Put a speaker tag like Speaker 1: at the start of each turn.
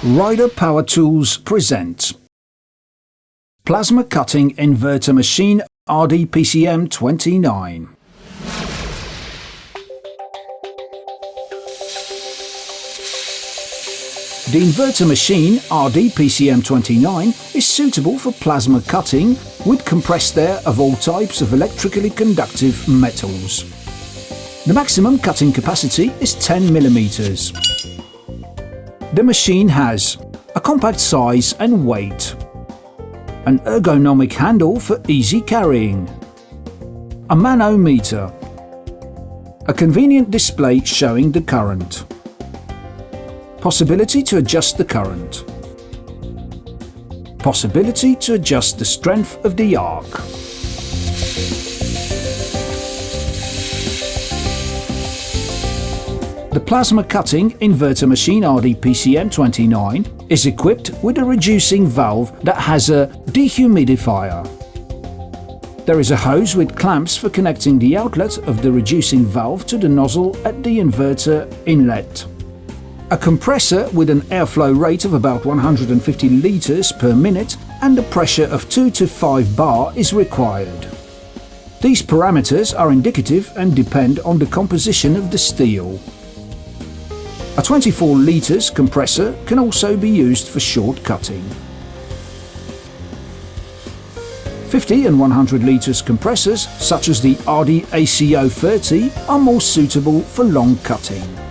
Speaker 1: Raider Power Tools present Plasma Cutting Inverter Machine RD PCM29. The inverter machine RD PCM29 is suitable for plasma cutting with compressed air of all types of electrically conductive metals. The maximum cutting capacity is 10 mm. The machine has a compact size and weight, an ergonomic handle for easy carrying, a manometer, a convenient display showing the current, possibility to adjust the current, possibility to adjust the strength of the arc. The plasma cutting inverter machine RD PCM29 is equipped with a reducing valve that has a dehumidifier. There is a hose with clamps for connecting the outlet of the reducing valve to the nozzle at the inverter inlet. A compressor with an airflow rate of about 150 liters per minute and a pressure of 2 to 5 bar is required. These parameters are indicative and depend on the composition of the steel. A 24 liters compressor can also be used for short cutting. 50 and 100 liters compressors, such as the RD ACO 30, are more suitable for long cutting.